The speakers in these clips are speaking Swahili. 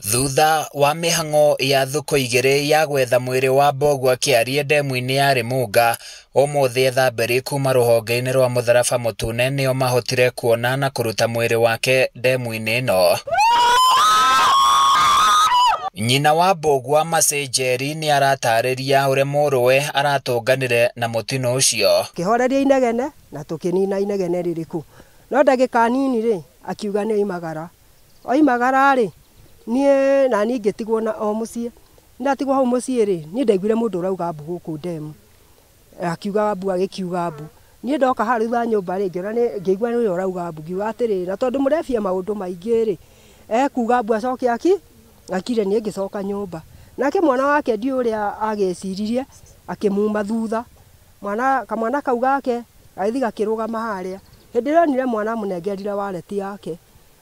Thutha wa mihango ya thuko igiri ya gwetha mwiri wa Mbogua Kiarie ndemu-ini ya Rimunga, umuthi ethambiri kuma ruhonge-ini rwa Mutharaba Mutune nio mahotire kuona na kuruta mwiri wake ndemu-ini ino. Nyina wa Mbogua Mercy Njeri ni aratariria uria muruwe aratunganire na mutino ucio. Kihoreria inegene na tukinina inegene ririku. No ndagika nini ri akiuga ni oimagara. Oimagara ri nie na ni ngitigwo na o mucie. Ndatigwo hau mucie ri ni ndaiguire mundu urauga mbu guku ndemu. Akiuga mbu agikiuga mbu. Nie ndoka haru nyumba ri ngigwa ni urauga mbu ngiuga atiri na tondu murefia maundu maingi ri kuga mbu acoke akire ni ngicoka nyumba. Nake mwana wake ndi uria ageciririe akimuma thutha. Kamwana kau gake gaithi gakirugama haria. Hindi ronire mwana amunengerire waleti yake.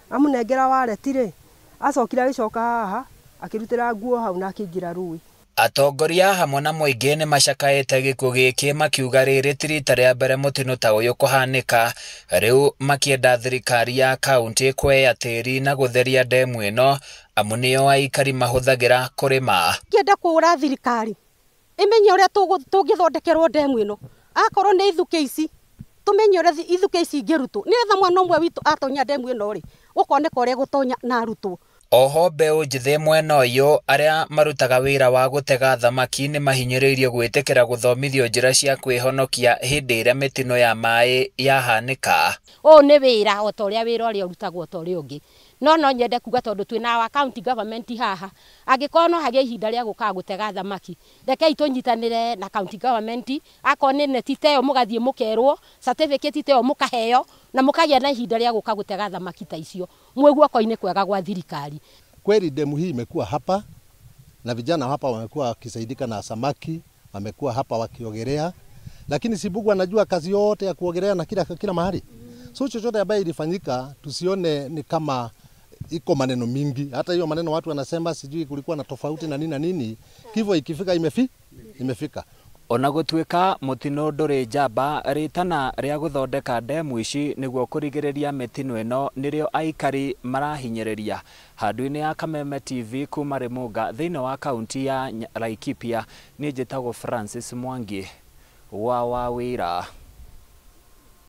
Amunengera waleti ri acokire agicoka haha akirutira nguo hau na akingira rui. Atongoria hamwe na muingi ni macakaite gikuo giki makiuga riri ti rita ria mbere mutino ta uyu kuhanika. Riu makienda thirikari ya kaunti kweya tiri na gutheria ndemu ino amu nio aikari mahuthagira kurima. Kienda kuura thirikari imenye uria tungithondekerwo ndemu ino akorwo ni ithuke ici tumenye uria ithuke ici ngirutwo nigetha mwana umwe witu atonya ndemu ino ri ukoneka uria gutonya na arutwo. Oho mbeu njithi mwena uyu aria marutaga wira wa gutega thamaki ni mahinyiriirio gwitikira guthomithio njira cia kwihonokia hindi iria mitino ya mai yahanika. Ni wira o toria wira uria urutagwo toria ungi no nyende kuga tondu twina wa county government haha angikorwo no hagia ihinda ria guka gutega thamaki reke itunyitanire na county government akoni neti teyo mugathie mukerwo certificate teyo mukaheo na mukagia na ihinda ria guka gutega thamaki ta icio mwegua koine kwega gwa thirikari. Kweli demu hii imekuwa hapa na vijana hapa wamekuwa wakisaidika na samaki, wamekuwa hapa wakiogelea, lakini si Mbogua anajua kazi yote ya kuogelea na kila mahali. So chochote ambaye ilifanyika tusione ni kama iko maneno mingi. Hata hiyo maneno watu wanasema sijui kulikuwa na tofauti na nini na nini. Kifo ikifika imefika. Ona gutwika mutino nduri njamba ritana ria guthondeka ndemu ici niguo kurigiriria mitino ino nirio aikari marahinyiriria. Handu-ini ya Kameme TV kuma Rimunga thiini wa kaunti ya Laikipia ni njitagwo Francis Mwangi wa Wawira.